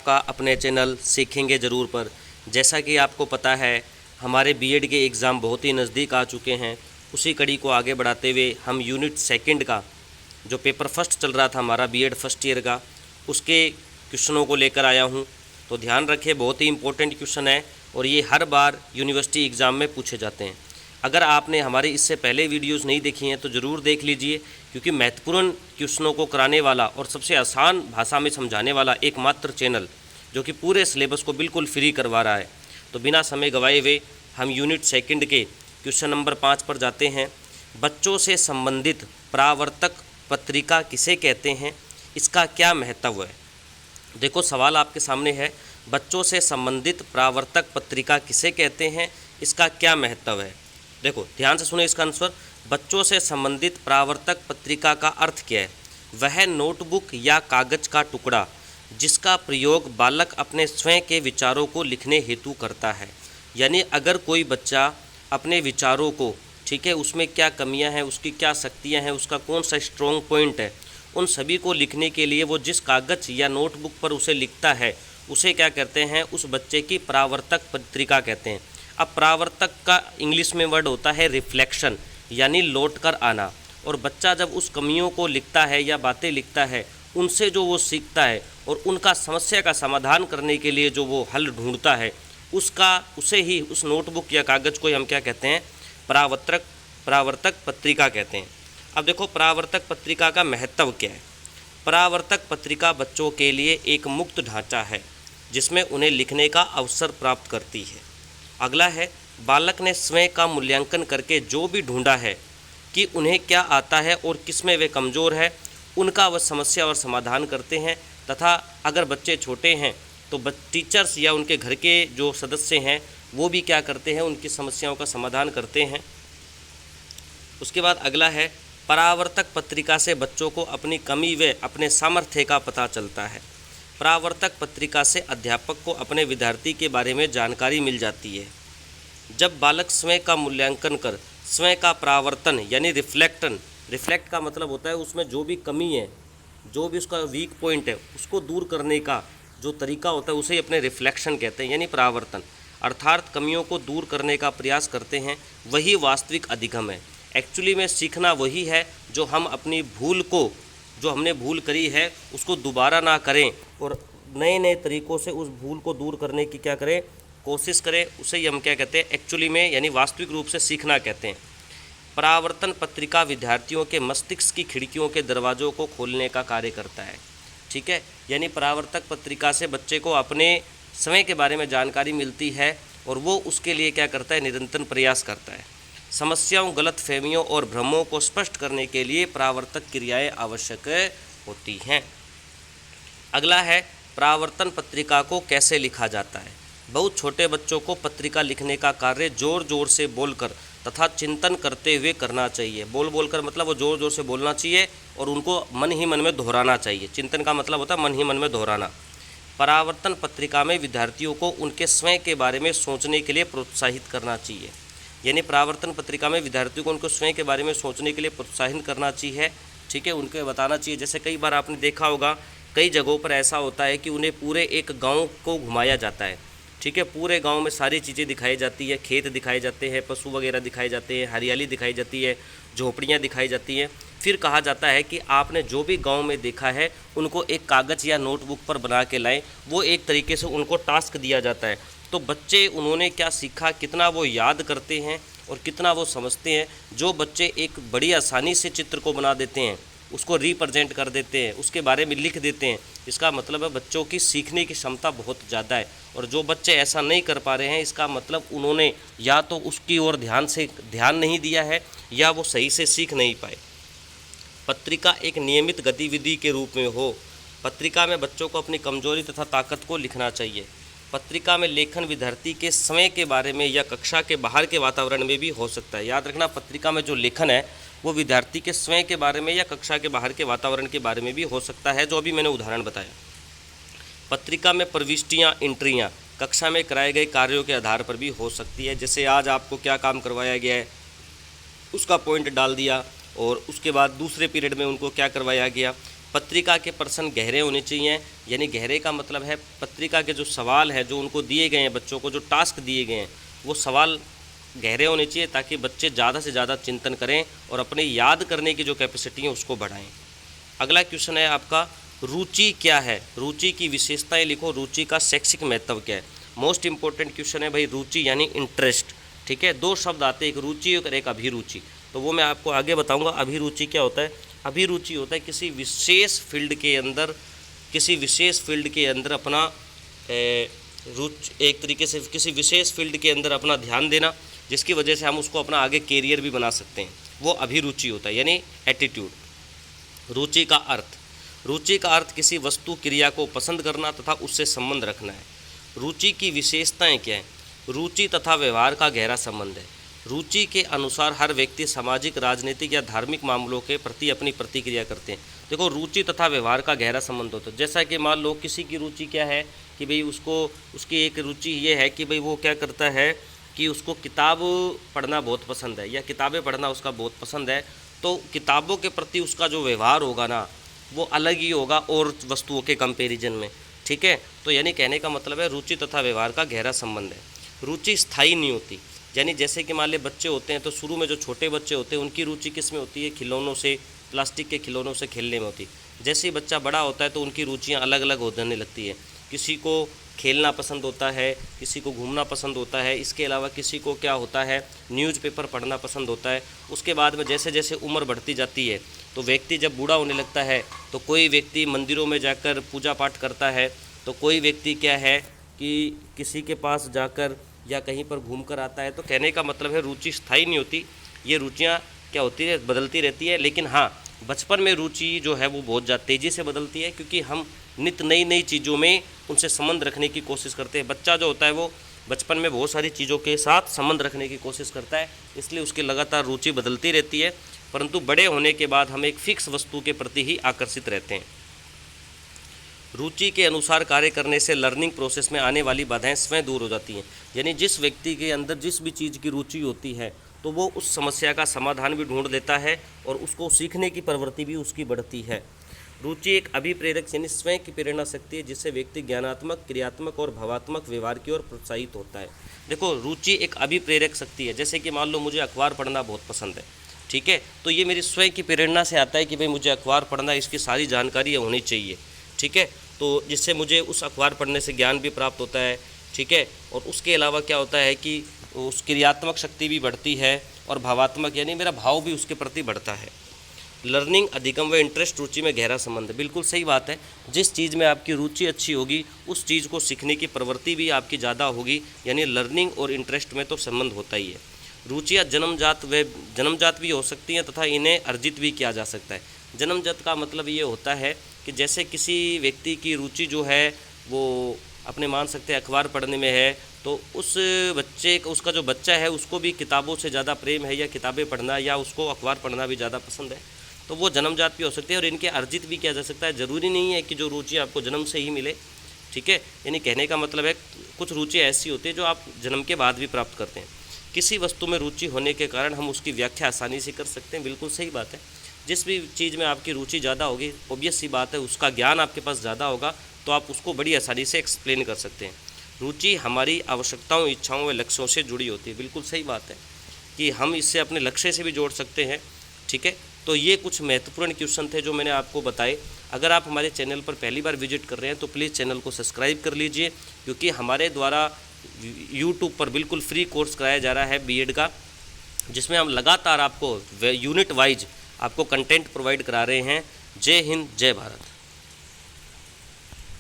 का अपने चैनल सीखेंगे ज़रूर पर। जैसा कि आपको पता है हमारे बीएड के एग्ज़ाम बहुत ही नज़दीक आ चुके हैं। उसी कड़ी को आगे बढ़ाते हुए हम यूनिट सेकंड का जो पेपर फर्स्ट चल रहा था हमारा बीएड फर्स्ट ईयर का, उसके क्वेश्चनों को लेकर आया हूं। तो ध्यान रखें, बहुत ही इंपॉर्टेंट क्वेश्चन है और ये हर बार यूनिवर्सिटी एग्ज़ाम में पूछे जाते हैं। अगर आपने हमारे इससे पहले वीडियोस नहीं देखी हैं तो ज़रूर देख लीजिए, क्योंकि महत्वपूर्ण क्वेश्चनों को कराने वाला और सबसे आसान भाषा में समझाने वाला एकमात्र चैनल जो कि पूरे सिलेबस को बिल्कुल फ्री करवा रहा है। तो बिना समय गंवाए हुए हम यूनिट सेकंड के क्वेश्चन नंबर 5 पर जाते हैं। बच्चों से संबंधित परावर्तक पत्रिका किसे कहते हैं, इसका क्या महत्व है। देखो सवाल आपके सामने है, बच्चों से संबंधित परावर्तक पत्रिका किसे कहते हैं, इसका क्या महत्व है। देखो ध्यान से सुने इसका आंसर। बच्चों से संबंधित परावर्तक पत्रिका का अर्थ क्या है। वह नोटबुक या कागज का टुकड़ा जिसका प्रयोग बालक अपने स्वयं के विचारों को लिखने हेतु करता है। यानी अगर कोई बच्चा अपने विचारों को, ठीक है, उसमें क्या कमियां हैं, उसकी क्या शक्तियां हैं, उसका कौन सा स्ट्रॉन्ग पॉइंट है, उन सभी को लिखने के लिए वो जिस कागज़ या नोटबुक पर उसे लिखता है उसे क्या कहते हैं, उस बच्चे की परावर्तक पत्रिका कहते हैं। अब परावर्तक का इंग्लिश में वर्ड होता है रिफ्लेक्शन, यानी लौट कर आना। और बच्चा जब उस कमियों को लिखता है या बातें लिखता है, उनसे जो वो सीखता है और उनका समस्या का समाधान करने के लिए जो वो हल ढूंढता है, उसे ही उस नोटबुक या कागज़ को हम क्या कहते हैं, परावर्तक पत्रिका कहते हैं। अब देखो परावर्तक पत्रिका का महत्व क्या है। परावर्तक पत्रिका बच्चों के लिए एक मुक्त ढांचा है जिसमें उन्हें लिखने का अवसर प्राप्त करती है। अगला है, बालक ने स्वयं का मूल्यांकन करके जो भी ढूंढा है कि उन्हें क्या आता है और किस में वे कमज़ोर है, उनका वह समस्या और समाधान करते हैं। तथा अगर बच्चे छोटे हैं तो टीचर्स या उनके घर के जो सदस्य हैं वो भी क्या करते हैं, उनकी समस्याओं का समाधान करते हैं। उसके बाद अगला है, परावर्तक पत्रिका से बच्चों को अपनी कमी व अपने सामर्थ्य का पता चलता है। परावर्तक पत्रिका से अध्यापक को अपने विद्यार्थी के बारे में जानकारी मिल जाती है। जब बालक स्वयं का मूल्यांकन कर स्वयं का परावर्तन यानी रिफ्लेक्ट का मतलब होता है उसमें जो भी कमी है, जो भी उसका वीक पॉइंट है, उसको दूर करने का जो तरीका होता है उसे अपने रिफ्लेक्शन कहते हैं, यानी परावर्तन। अर्थात कमियों को दूर करने का प्रयास करते हैं, वही वास्तविक अधिगम है। एक्चुअली में सीखना वही है जो हम अपनी भूल को, जो हमने भूल करी है उसको दोबारा ना करें और नए नए तरीक़ों से उस भूल को दूर करने की क्या करें, कोशिश करें। उसे ही हम क्या कहते हैं, एक्चुअली में यानी वास्तविक रूप से सीखना कहते हैं। परावर्तन पत्रिका विद्यार्थियों के मस्तिष्क की खिड़कियों के दरवाज़ों को खोलने का कार्य करता है। ठीक है, यानी परावर्तक पत्रिका से बच्चे को अपने समय के बारे में जानकारी मिलती है और वो उसके लिए क्या करता है, निरंतर प्रयास करता है। समस्याओं, गलतफहमियों और भ्रमों को स्पष्ट करने के लिए परावर्तक क्रियाएं आवश्यक होती हैं। अगला है, परावर्तन पत्रिका को कैसे लिखा जाता है। बहुत छोटे बच्चों को पत्रिका लिखने का कार्य जोर जोर से बोलकर तथा चिंतन करते हुए करना चाहिए। बोलकर मतलब वो जोर जोर से बोलना चाहिए और उनको मन ही मन में दोहराना चाहिए। चिंतन का मतलब होता है मन ही मन में दोहराना। परावर्तन पत्रिका में विद्यार्थियों को उनके स्वयं के बारे में सोचने के लिए प्रोत्साहित करना चाहिए। यानी परावर्तन पत्रिका में विद्यार्थियों को उनको स्वयं के बारे में सोचने के लिए प्रोत्साहित करना चाहिए। ठीक है, उनको बताना चाहिए। जैसे कई बार आपने देखा होगा, कई जगहों पर ऐसा होता है कि उन्हें पूरे एक गांव को घुमाया जाता है। ठीक है, पूरे गांव में सारी चीज़ें दिखाई जाती है, खेत दिखाए जाते हैं, पशु वगैरह दिखाए जाते हैं, हरियाली दिखाई जाती है, झोपड़ियाँ दिखाई जाती हैं। फिर कहा जाता है कि आपने जो भी गांव में देखा है उनको एक कागज़ या नोटबुक पर बना के लाएं। वो एक तरीके से उनको टास्क दिया जाता है। तो बच्चे उन्होंने क्या सीखा, कितना वो याद करते हैं और कितना वो समझते हैं। जो बच्चे एक बड़ी आसानी से चित्र को बना देते हैं, उसको रिप्रेजेंट कर देते हैं, उसके बारे में लिख देते हैं, इसका मतलब है बच्चों की सीखने की क्षमता बहुत ज़्यादा है। और जो बच्चे ऐसा नहीं कर पा रहे हैं, इसका मतलब उन्होंने या तो उसकी ओर ध्यान नहीं दिया है या वो सही से सीख नहीं पाए। पत्रिका एक नियमित गतिविधि के रूप में हो। पत्रिका में बच्चों को अपनी कमजोरी तथा ताकत को लिखना चाहिए। पत्रिका में लेखन विद्यार्थी के समय के बारे में या कक्षा के बाहर के वातावरण में भी हो सकता है। याद रखना, पत्रिका में जो लेखन है वो विद्यार्थी के स्वयं के बारे में या कक्षा के बाहर के वातावरण के बारे में भी हो सकता है, जो अभी मैंने उदाहरण बताया। पत्रिका में प्रविष्टियाँ, एंट्रियाँ कक्षा में कराए गए कार्यों के आधार पर भी हो सकती है। जैसे आज आपको क्या काम करवाया गया है उसका पॉइंट डाल दिया और उसके बाद दूसरे पीरियड में उनको क्या करवाया गया। पत्रिका के प्रश्न गहरे होने चाहिए, यानी गहरे का मतलब है पत्रिका के जो सवाल है जो उनको दिए गए हैं, बच्चों को जो टास्क दिए गए हैं वो सवाल गहरे होने चाहिए, ताकि बच्चे ज़्यादा से ज़्यादा चिंतन करें और अपने याद करने की जो कैपेसिटी है उसको बढ़ाएं। अगला क्वेश्चन है आपका, रुचि क्या है? रुचि की विशेषताएं लिखो, रुचि का शैक्षिक महत्व क्या है? मोस्ट इंपॉर्टेंट क्वेश्चन है भाई, रुचि यानी इंटरेस्ट। ठीक है, दो शब्द आते हैं, एक रुचि और एक अभिरुचि, तो वो मैं आपको आगे बताऊंगा। अभिरुचि क्या होता है? अभिरुचि होता है किसी विशेष फील्ड के अंदर अपना एक तरीके से किसी विशेष फील्ड के अंदर अपना ध्यान देना, जिसकी वजह से हम उसको अपना आगे कैरियर भी बना सकते हैं, वो अभिरुचि होता है, यानी एटीट्यूड। रुचि का अर्थ, रुचि का अर्थ किसी वस्तु क्रिया को पसंद करना तथा उससे संबंध रखना है। रुचि की विशेषताएं क्या है? रुचि तथा व्यवहार का गहरा संबंध है। रुचि के अनुसार हर व्यक्ति सामाजिक, राजनीतिक या धार्मिक मामलों के प्रति अपनी प्रतिक्रिया करते हैं। देखो, रुचि तथा व्यवहार का गहरा संबंध होता है। जैसा कि मान लो किसी की रुचि क्या है कि भाई उसकी एक रुचि ये है कि भाई वो क्या करता है कि उसको किताब पढ़ना बहुत पसंद है, या किताबें पढ़ना उसका बहुत पसंद है, तो किताबों के प्रति उसका जो व्यवहार होगा ना वो अलग ही होगा और वस्तुओं के कंपैरिजन में। ठीक है, तो यानी कहने का मतलब है रुचि तथा व्यवहार का गहरा संबंध है। रुचि स्थायी नहीं होती, यानी जैसे कि मान ले बच्चे होते हैं तो शुरू में जो छोटे बच्चे होते हैं उनकी रुचि किस में होती है? खिलौनों से, प्लास्टिक के खिलौनों से खेलने में होती है। जैसे ही बच्चा बड़ा होता है तो उनकी रुचियाँ अलग अलग होने लगती है। किसी को खेलना पसंद होता है, किसी को घूमना पसंद होता है, इसके अलावा किसी को क्या होता है, न्यूज़पेपर पढ़ना पसंद होता है। उसके बाद में जैसे जैसे उम्र बढ़ती जाती है तो व्यक्ति जब बूढ़ा होने लगता है तो कोई व्यक्ति मंदिरों में जाकर पूजा पाठ करता है, तो कोई व्यक्ति क्या है कि किसी के पास जाकर या कहीं पर घूमकर आता है। तो कहने का मतलब है रुचि स्थायी नहीं होती, ये रुचियाँ क्या होती है, बदलती रहती है। लेकिन हाँ, बचपन में रुचि जो है वो बहुत ज़्यादा तेज़ी से बदलती है, क्योंकि हम नित नई नई चीज़ों में उनसे संबंध रखने की कोशिश करते हैं। बच्चा जो होता है वो बचपन में बहुत सारी चीज़ों के साथ संबंध रखने की कोशिश करता है, इसलिए उसकी लगातार रुचि बदलती रहती है। परंतु बड़े होने के बाद हम एक फिक्स वस्तु के प्रति ही आकर्षित रहते हैं। रुचि के अनुसार कार्य करने से लर्निंग प्रोसेस में आने वाली बाधाएं स्वयं दूर हो जाती हैं। यानी जिस व्यक्ति के अंदर जिस भी चीज़ की रुचि होती है तो वो उस समस्या का समाधान भी ढूंढ लेता है और उसको सीखने की प्रवृत्ति भी उसकी बढ़ती है। रुचि एक अभिप्रेरक यानी स्वयं की प्रेरणा शक्ति है, जिससे व्यक्ति ज्ञानात्मक, क्रियात्मक और भावात्मक व्यवहार की ओर प्रोत्साहित होता है। देखो, रुचि एक अभिप्रेरक शक्ति है। जैसे कि मान लो मुझे अखबार पढ़ना बहुत पसंद है, ठीक है, तो ये मेरी स्वयं की प्रेरणा से आता है कि भाई मुझे अखबार पढ़ना, इसकी सारी जानकारी होनी चाहिए। ठीक है, तो जिससे मुझे उस अखबार पढ़ने से ज्ञान भी प्राप्त होता है। ठीक है, और उसके अलावा क्या होता है कि उस क्रियात्मक शक्ति भी बढ़ती है और भावात्मक यानी मेरा भाव भी उसके प्रति बढ़ता है। लर्निंग, अधिगम व इंटरेस्ट, रुचि में गहरा संबंध है। बिल्कुल सही बात है, जिस चीज़ में आपकी रुचि अच्छी होगी उस चीज़ को सीखने की प्रवृत्ति भी आपकी ज़्यादा होगी, यानी लर्निंग और इंटरेस्ट में तो संबंध होता ही है। रुचियाँ जन्मजात भी हो सकती हैं तथा इन्हें अर्जित भी किया जा सकता है। जन्मजात का मतलब ये होता है कि जैसे किसी व्यक्ति की रुचि जो है वो अपने मान सकते हैं अखबार पढ़ने में है, तो उसका जो बच्चा है उसको भी किताबों से ज़्यादा प्रेम है या किताबें पढ़ना या उसको अखबार पढ़ना भी ज़्यादा पसंद है, तो वो जन्मजात भी हो सकते हैं और इनके अर्जित भी किया जा सकता है। ज़रूरी नहीं है कि जो रुचि आपको जन्म से ही मिले। ठीक है, यानी कहने का मतलब है कुछ रुचि ऐसी होती है जो आप जन्म के बाद भी प्राप्त करते हैं। किसी वस्तु में रुचि होने के कारण हम उसकी व्याख्या आसानी से कर सकते हैं। बिल्कुल सही बात है, जिस भी चीज़ में आपकी रुचि ज़्यादा होगी, ऑब्वियस सी बात है उसका ज्ञान आपके पास ज़्यादा होगा, तो आप उसको बड़ी आसानी से एक्सप्लेन कर सकते हैं। रुचि हमारी आवश्यकताओं, इच्छाओं व लक्ष्यों से जुड़ी होती है। बिल्कुल सही बात है कि हम इससे अपने लक्ष्य से भी जोड़ सकते हैं। ठीक है, तो ये कुछ महत्वपूर्ण क्वेश्चन थे जो मैंने आपको बताए। अगर आप हमारे चैनल पर पहली बार विजिट कर रहे हैं तो प्लीज़ चैनल को सब्सक्राइब कर लीजिए, क्योंकि हमारे द्वारा यूट्यूब पर बिल्कुल फ्री कोर्स कराया जा रहा है बीएड का, जिसमें हम लगातार आपको यूनिट वाइज आपको कंटेंट प्रोवाइड करा रहे हैं। जय हिंद, जय भारत।